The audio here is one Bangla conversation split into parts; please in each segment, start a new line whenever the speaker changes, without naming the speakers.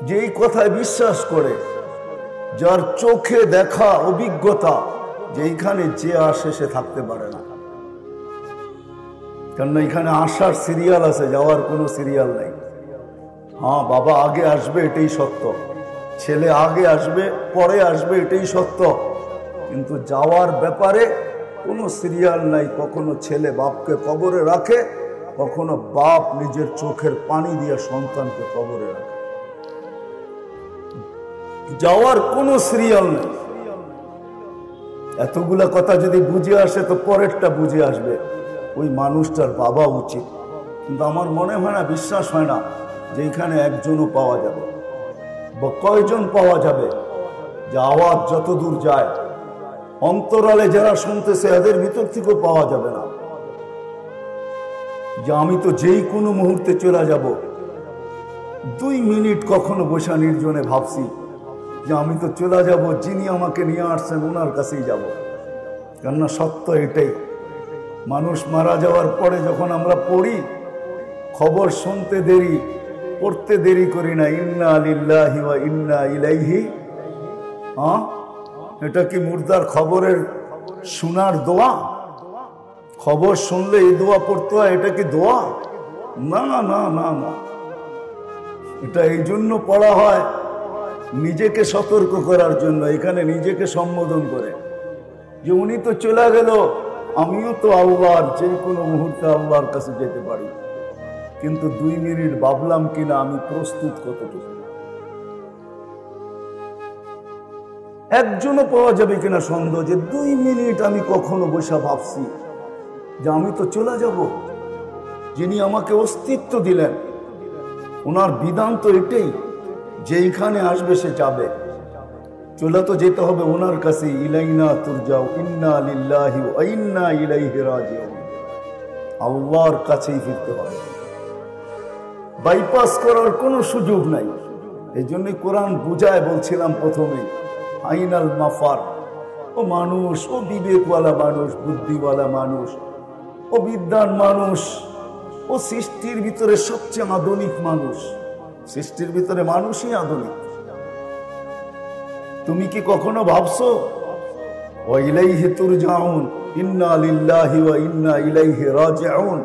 যেই কথায় বিশ্বাস করে, যার চোখে দেখা অভিজ্ঞতা যেইখানে যে আসে সে থাকতে পারে না। কেননা এখানে আসার সিরিয়াল আছে, যাওয়ার কোনো সিরিয়াল নেই। হ্যাঁ, বাবা আগে আসবে এটাই সত্য, ছেলে আগে আসবে পরে আসবে এটাই সত্য, কিন্তু যাওয়ার ব্যাপারে কোনো সিরিয়াল নাই। কখনো ছেলে বাপকে কবরে রাখে, কখনো বাপ নিজের চোখের পানি দিয়ে সন্তানকে কবরে রাখে। যাওয়ার কোনো সিরিয়াল নেই। এতগুলা কথা যদি বুঝে আসে তো পরেরটা বুঝে আসবে, ওই মানুষটার বাবা উচিত। কিন্তু আমার মনে হয় না, বিশ্বাস হয় না যে এখানে একজনও পাওয়া যাবে বা কয়জন পাওয়া যাবে যে আওয়াজ যত দূর যায় অন্তরালে যারা শুনতেছে এদের ভিতর থেকেও পাওয়া যাবে না যে আমি তো যেই কোনো মুহূর্তে চলে যাব। 2 মিনিট কখনো বসা নির্জনে ভাবছি যে আমি তো চলে যাব, যিনি আমাকে নিয়ে আসছেন ওনার কাছেই যাব। কেননা সত্য এটাই, মানুষ মারা যাওয়ার পরে যখন আমরা পড়ি, খবর শুনতে দেরি, পড়তে দেরি করি না, ইন্না লিল্লাহি ওয়া ইন্না ইলাইহি। এটা কি মুর্দার খবরের শোনার দোয়া? খবর শুনলে এই দোয়া পড়তে হয়, এটা কি দোয়া? না না না না, এটা এই জন্য পড়া হয় নিজেকে সতর্ক করার জন্য। এখানে নিজেকে সম্বোধন করে যে উনি তো চলে গেল, আমিও তো আল্লাহর যে কোনো মুহূর্তে আল্লাহর কাছে যেতে পারি, কিন্তু 2 মিনিট ভাবলাম কিনা আমি প্রস্তুত কতটুকু। একজনও পাওয়া যাবে কিনা সন্দেহ যে 2 মিনিট আমি কখনো বসে ভাবছি যে আমি তো চলে যাব, যিনি আমাকে অস্তিত্ব দিলেন ওনার বিধান তো এটাই যে এইখানে আসবে সে যাবে, চলে তো যেতে হবে ওনার কাছে। ইলাইনা তুরজাউ ইন্না লিল্লাহি ওয়া ইন্না ইলাইহি রাজিউন, আল্লাহর কাছেই ফিরতে হবে, বাইপাস করার কোনো সুযোগ নাই। এই জন্যই কোরআন বুঝায় বলছিলাম প্রথমেই, আইনাল মাফার। ও মানুষ, ও বিবেকওয়ালা মানুষ, বুদ্ধিওয়ালা মানুষ, ও বিদ্যান মানুষ, ও সৃষ্টির ভিতরে সবচেয়ে আধুনিক মানুষ। সৃষ্টির ভিতরে মানুষই আধুনিক। তুমি কি কখনো ভাবছো ওয়া ইলাইহি তুরজাউন, ইন্না লিল্লাহি ওয়া ইন্না ইলাইহি রাজিউন,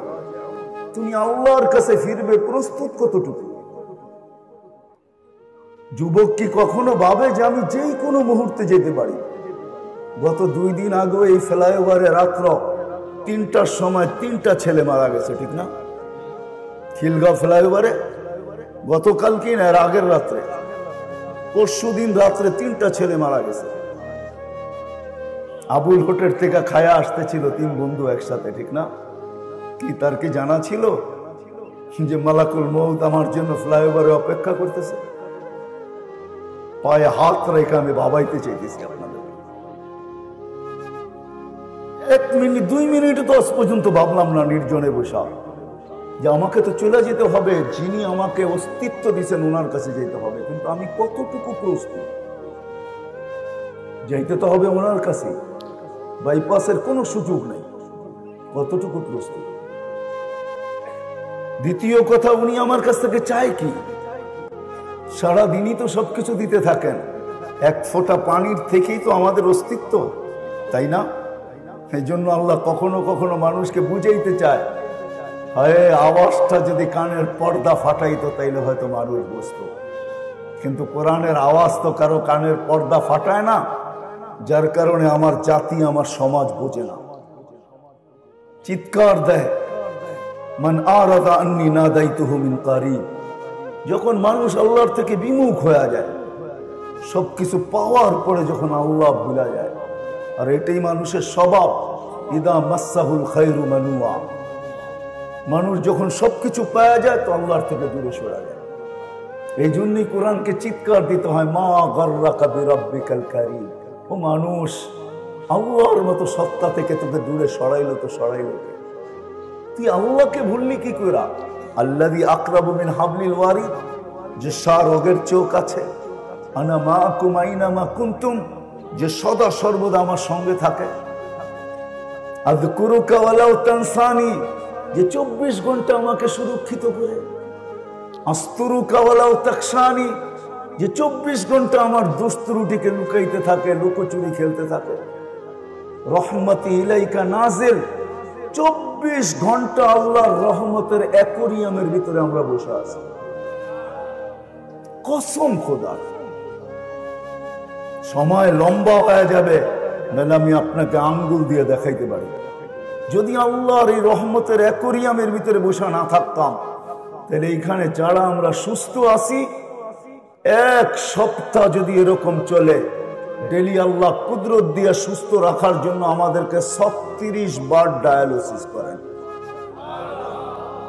তুমি আল্লাহর কাছে ফিরবে প্রস্তুত কতটুকু? যুবক কি কখনো ভাবে যে আমি যেই কোনো মুহূর্তে যেতে পারি? গত 2 দিন আগে এই ফ্লাইওভারে রাত্র 3টার সময় 3টা ছেলে মারা গেছে, ঠিক না? খিলগাঁও ফ্লাইওভারে গতকালকে না, এর আগের রাত্রে, পরশু দিন রাত্রে 3টা ছেলে মারা গেছে। আবুল হোটেল থেকে খায়া আসতেছিল 3 বন্ধু একসাথে, ঠিক না? কি তার কি জানা ছিল যে মালাকুল মউত আমার জন্য ফ্লাইওভারে অপেক্ষা করতেছে? পায়ে হাত রেখে আমি ভাবাইতে চাইতেছি আপনাদের। 1 মিনিট 2 মিনিট 10 পর্যন্ত ভাবলাম না নির্জনে বসা যে আমাকে তো চলে যেতে হবে, যিনি আমাকে অস্তিত্ব দিয়েছেন ওনার কাছে যেতে হবে, কিন্তু আমি কতটুকু প্রস্তুত? যাইতে তো হবে ওনার কাছে, বাইপাসের কোনো সুযোগ নেই। কতটুকু প্রস্তুত? দ্বিতীয় কথা, উনি আমার কাছ থেকে চায় কি? সারাদিনই তো সবকিছু দিতে থাকেন, 1 ফোঁটা পানির থেকেই তো আমাদের অস্তিত্ব, তাই না? এই জন্য আল্লাহ কখনো কখনো মানুষকে বুঝাইতে চায়, হয় আওয়াজটা যদি কানের পর্দা ফাটাইতো তাইলে হয়তো মানুষ বুঝতো। কিন্তু কোরআনের আওয়াজ তো কারো কানের পর্দা ফাটায় না, যার কারণে আমার জাতি, আমার সমাজ বোঝে না, চিৎকার দেয়, মান আরাদা আন্নি নাদাইতুহু মিন কারিব। যখন মানুষ আল্লাহর থেকে বিমুখ হয়ে যায়, সবকিছু পাওয়ার পরে যখন আল্লাহ ভুলা যায়, আর এটাই মানুষের স্বভাব, ইদা মাসাহুল খায়রু মানুয়া, মানুষ যখন সবকিছু পাওয়া যায় তো আল্লাহর থেকে দূরে সরে যায়। এই জন্যই কোরআনকে চিৎকার দিতে হয়, মা গাররাকা বিরাব্বিকাল কারীম। ও মানুষ, আল্লাহর মতো সত্তা থেকে তোকে দূরে সরাইলো তো সরাইলো, তুই আল্লাহকে ভুললি কি করে? আল্লাযী আকরাবু মিন হাবলিল ওয়ারিদ, যে রোগের চোখ আছে, আনা মাআকুম আইনা মা কুনতুম, যে সদা সর্বদা আমার সঙ্গে থাকে, আযকুরুকা ওয়ালাউ তানসানি, যে 24 ঘন্টা আমাকে সুরক্ষিত করে, আস্তুরুকা ওয়ালাউ তাকশানি, যে 24 ঘন্টা আমার দোষ ত্রুটিকে লুকাইতে থাকে, লুকোচুরি খেলতে থাকে। রহমতি ইলাইকা নাজিল, 24 ঘন্টা আল্লাহর রহমতের অ্যাকোয়ারিয়ামের ভিতরে আমরা বসে আছি। কসম খোদা, সময় লম্বা হয়ে যাবে, নাহলে আমি আপনাকে আঙ্গুল দিয়ে দেখাইতে পারি। যদি আল্লাহর এই রহমতের অ্যাকোয়ারিয়ামের ভিতরে বসে না থাকতাম, তাহলে এইখানে যারা আমরা সুস্থ আছি, 1 সপ্তাহ যদি এরকম চলে, ডেলি আল্লাহ কুদরত দিয়ে সুস্থ রাখার জন্য আমাদেরকে 36 বার ডায়ালিসিস করেন।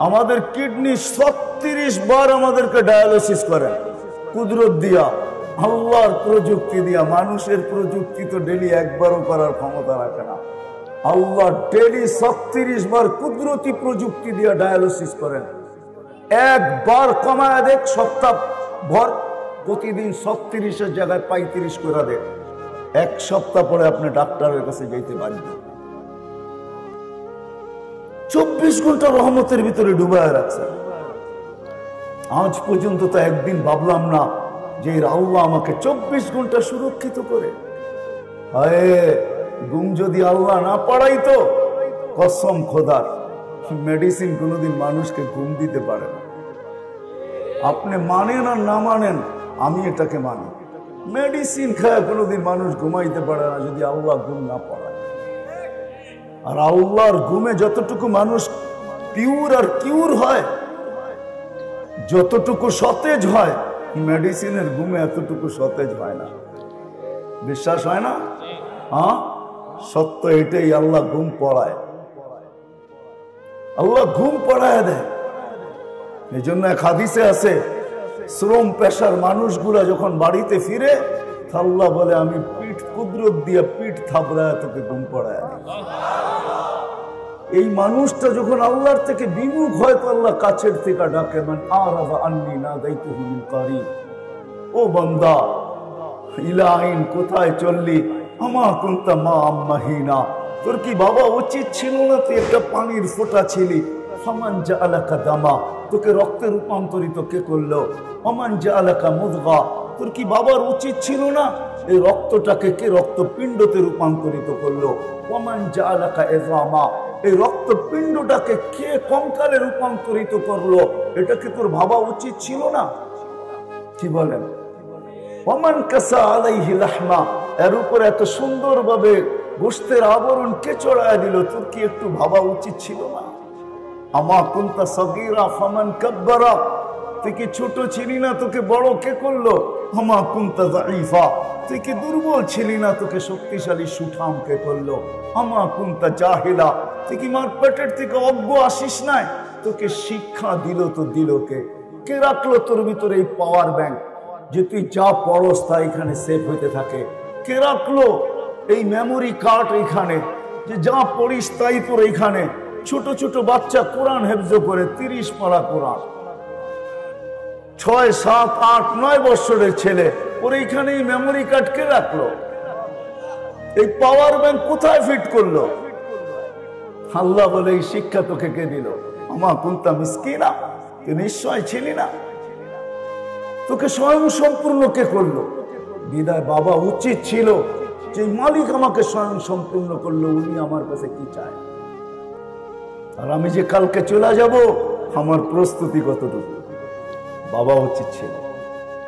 আমাদের কিডনি 36 বার আমাদেরকে ডায়ালিসিস করেন কুদরত দিয়া, আল্লাহর প্রযুক্তি দিয়া। মানুষের প্রযুক্তি তো ডেলি একবারও করার ক্ষমতা রাখে না। আল্লাহ ডেলি 36 বার কুদরতি প্রযুক্তি দিয়া ডায়ালিসিস করেন। একবার কমায় দেখ, সপ্তাহ ভর প্রতিদিন 36-এর জায়গায় 35 করে দেখ, 1 সপ্তাহ পরে আপনি ডাক্তারের কাছে যেতে পারবেন। 24 ঘন্টা রহমতের ভিতরে ডুবায় রাখছে। আজ পর্যন্ত তো একদিন ভাবলাম না যে আল্লাহ আমাকে 24 ঘন্টা সুরক্ষিত করে। হায়, ঘুম যদি আল্লাহ না পাড়াইতো, কসম খোদার, মেডিসিন কোনোদিন মানুষকে ঘুম দিতে পারে না। আপনি মানেন আর না মানেন, আমি এটাকে মানি। মেডিসিন খায় কোনোদিন মানুষ ঘুমাইতে পারে না যদি আল্লাহ ঘুম না পড়ায়। আর আল্লাহর ঘুমে যতটুকু মানুষ পিওর আর কিউর হয়, যতটুকু সতেজ হয়, মেডিসিনের ঘুমে এতটুকু সতেজ হয় না। বিশ্বাস হয় না? হ্যাঁ, সত্য এটাই। আল্লাহ ঘুম পড়ায়, আল্লাহ ঘুম পড়ায় দেয়। এই জন্য এক হাদিসে আছে, শ্রম পেশার মানুষগুলা যখন বাড়িতে ফিরে, আল্লাহ বলে আমি পিঠ কুদরত দিয়ে পিঠ থাবড়ায় তোকে ঘুম পড়ায়। এই মানুষটা যখন আল্লাহর থেকে বিমুখ হয়, তো আল্লাহ কাছের থেকে ডাকে, মান আরাফা আন্নী নাদাইতুহু মিন কারীব, ও বান্দা ইলাইন কোথায় চললি, আমা কুনতা মা আম্মাহিনা, তোর কি বাবা উচিত ছিল না তুই একটা পানির ফোঁটা ছিলি? ফামান জাআলাকা দামা, তোকে রক্তে রূপান্তরিত কে করলো? ওমান জাআলাকা মুদগা, তোর কি বাবার উচিত ছিল না এই রক্তটাকে কে রক্তপিণ্ডতে রূপান্তরিত করলো? ওমান জাআলাকা ইযামা, এই রক্তপিণ্ডটাকে কে কঙ্কালে রূপান্তরিত করলো? এটা কি তোর ভাবা উচিত ছিল না? কি বলেন? ওমান কাসা আলাইহি লাহমা, এর উপর এত সুন্দরভাবে গোশতের আবরণ কে চড়ায় দিল? তোর কি একটু ভাবা উচিত ছিল না? আমা কুনতা সগীরা ফামান কাব্বারা, তুই কি ছোট ছিলি না, তোকে বড় কে করলো? আমা কুনতা যায়ীফা, তুই কি দুর্বল ছিলি না, তোকে শক্তিশালী সুঠাম কে করলো? আমা কুনতা জাহিলা, তুই কি মার পেটের থেকে অজ্ঞ আসিস নাই, তোকে শিক্ষা দিল তো দিল কে? কে রাখলো তোর ভিতরে এই পাওয়ার ব্যাংক, যে তুই যা পড়স তা এখানে সেভ হইতে থাকে? কে রাখলো এই মেমোরি কার্ড এখানে, যে যা পড়িস তাই তোর এইখানে? ছোট ছোট বাচ্চা কোরআন হেফজ করে, 30 পারা কোরআন, 6, 7, 8, 9 বছরের ছেলে, ওর এইখানে এই মেমোরি কার্ড কে রাখলো? এই পাওয়ার ব্যাংক কোথায় ফিট করলো? আল্লাহ বলে এই শিক্ষা তোকে কে দিল? আমা কুনতা মিসকিনা, তুই নিশ্চয় ছিলি না, তোকে স্বয়ং সম্পূর্ণ কে করলো? বিদায় বাবা উচিত ছিল যে মালিক আমাকে স্বয়ং সম্পূর্ণ করলো, উনি আমার কাছে কি চায়? আর আমি যে কালকে চলে যাব, আমার প্রস্তুতি কতটুকু? বাবা উচিত ছিল।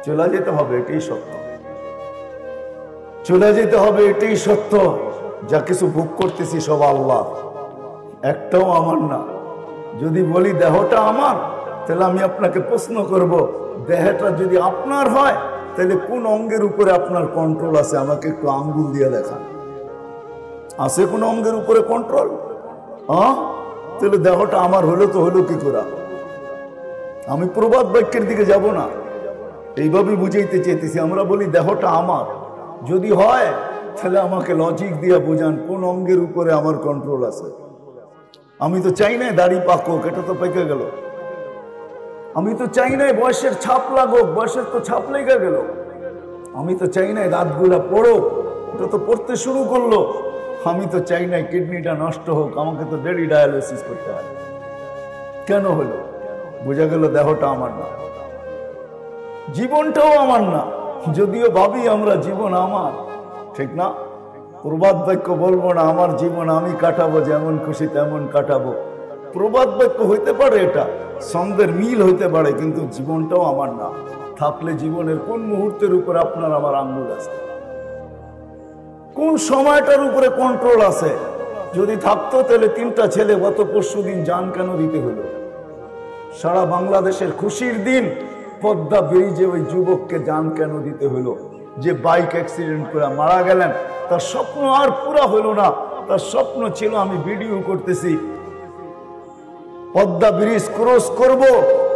চলে যেতে হবে, এটাই সত্য। চলে যেতে হবে, এটাই সত্য। যা কিছু ভোগ করতেছি সব আল্লাহ, একটাও আমার না। যদি বলি দেহটা আমার, তাহলে আমি আপনাকে প্রশ্ন করব, দেহটা যদি আপনার হয়, তাহলে কোন অঙ্গের উপরে আপনার কন্ট্রোল আছে? আমাকে একটু আঙ্গুল দিয়ে দেখান। আছে কোন অঙ্গের উপরে কন্ট্রোল? হ্যাঁ, তাহলে দেহটা আমার হলো তো হলো কি করে? আমি প্রবাদ বাক্যের দিকে যাব না, এইভাবে বুঝাইতে চেয়েছি। আমরা বলি দেহটা আমার, যদি হয় তাহলে আমাকে লজিক দিয়ে বোঝান কোন অঙ্গের উপরে আমার কন্ট্রোল আছে। আমি তো চাই না দাড়ি পাকুক, এটা তো পেকে গেল। আমি তো চাই না বয়সের ছাপ লাগুক, বয়সের তো ছাপ লেগে গেল। আমি তো চাই না দাঁতগুলা পড়ো, এটা তো পড়তে শুরু করলো। আমি তো চাই না কিডনিটা নষ্ট হোক, আমাকে তো ডেলি ডায়ালিসিস করতে হয়। কেন হলো? বোঝা গেল দেহটা আমার না। জীবনটাও আমার না, যদিও ভাবি আমরা জীবন আমার, ঠিক না? প্রবাদ বাক্য বলবো না আমার জীবন আমি কাটাবো, যেমন খুশি তেমন কাটাবো। প্রবাদ বাক্য হইতে পারে, এটা ছন্দের মিল হইতে পারে, কিন্তু জীবনটাও আমার না। থাকলে জীবনের কোন মুহূর্তের উপরে আপনার আমার আঙ্গুল আছে? কোন সময়টার উপরে কন্ট্রোল আছে? যদি থাকতো তাহলে 3টা ছেলে গত পরশুদিন জান কেন দিতে হলো? সারা বাংলাদেশের খুশির দিন পদ্মা ব্রিজে ওই যুবককে জান কেন দিতে হলো? যে বাইক অ্যাক্সিডেন্ট করে মারা গেলেন, তার স্বপ্ন আর পুরা হলো না। তার স্বপ্ন ছিল আমি ভিডিও করতেছি, পদ্মা ব্রিজ ক্রস করব,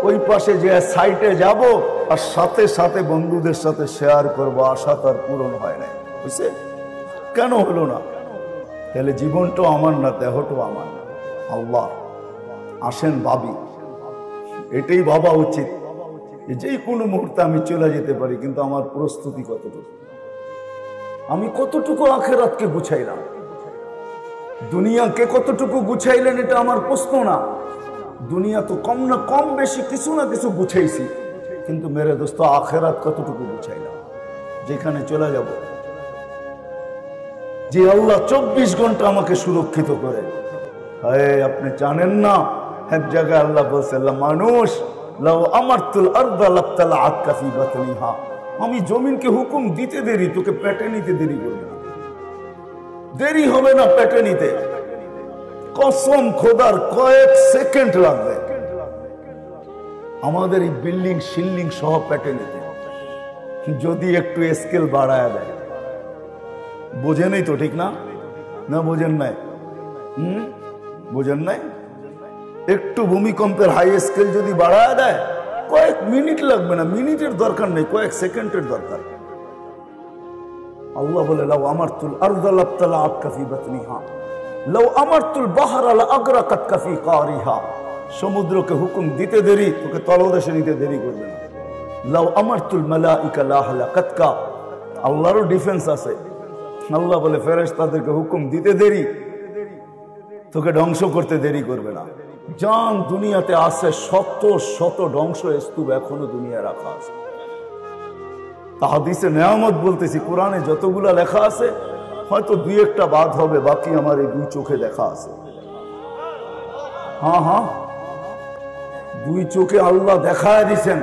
ওই পাশে যে সাইটে যাব, আর সাথে সাথে বন্ধুদের সাথে শেয়ার করব। আশা তার পূরণ হয় নাই। বুঝছে কেন হলো না? তাহলে জীবনটাও আমার না, দেহটাও আমার না। আল্লাহ আসেন ভাবি, এটাই ভাবা উচিত যে কোনো মুহূর্তে আমি চলে যেতে পারি, কিন্তু আমার প্রস্তুতি কতটুকু, আমি কতটুকু আখিরাতকে গুছাইলাম, দুনিয়াকে কতটুকু গুছাইলেন, এটা আমার প্রশ্ন না। দুনিয়া তো কম না কম বেশি কিছু না কিছু গুছাইছি, কিন্তু মেরে দোস্ত আখিরাত কতটুকু গুছাইলাম, যেখানে চলে যাব। যে আল্লাহ 24 ঘন্টা আমাকে সুরক্ষিত করে। আপনি জানেন না, এক জায়গায় আল্লাহ বলছে, মানুষ লাউ আমারতুল আরদা লাবতালাআত কাফি বাতনিহা, আমি জমিনকে হুকুম দিতে দেরি, তোকে পেটে নিতে দেরি করবে না, দেরি হবে না পেটে নিতে। কসম খোদার, কয়েক সেকেন্ড লাগবে আমাদের এই বিল্ডিং শিল্ডিং সহ পেটে নিতে, যদি একটু স্কেল বাড়ায় দেয়। বোঝেনই তো, ঠিক না? না বোঝেন নাই? বোঝেন নাই? একটু ভূমিকম্পের হাই স্কেল যদি বাড়ায় দেয়, কয়েক মিনিট লাগবে না, মিনিটের দরকার নেই, কয়েক সেকেন্ডের দরকার। আল্লাহ বলে, লাউ আমারতুল আরদা লাবতালাআত কাফি বাতনিহা লাউ আমারতুল বাহরা লাআগরাকাত কাফি কারিহা, সমুদ্রকে হুকুম দিতে দেরি, তোকে তলদেশে নিতে দেরি করবে না। লাউ আমারতুল মালাইকা লাহলাকাতকা, আল্লাহরও ডিফেন্স আছে। আল্লাহ বলে, ফেরেশতাদেরকে হুকুম দিতে দেরি, তোকে ধ্বংস করতে দেরি করবে না। জান দুনিয়াতে আছে শত শত ধ্বংস স্তূপ এখনো দুনিয়া রাখা আছে। হাদিসে নেয়ামত বলতেছি, কোরআনে যতগুলা লেখা আছে হয়তো 2-1টা বাদ হবে, বাকি আমার এই 2 চোখে দেখা আছে। হ্যাঁ, 2 চোখে আল্লাহ দেখায় দিছেন,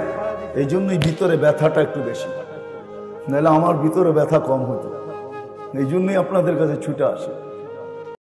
এই জন্যই ভিতরে ব্যথাটা একটু বেশি, নাহলে আমার ভিতরে ব্যথা কম হতো। এই জন্যই আপনাদের কাছে ছুটে আসে।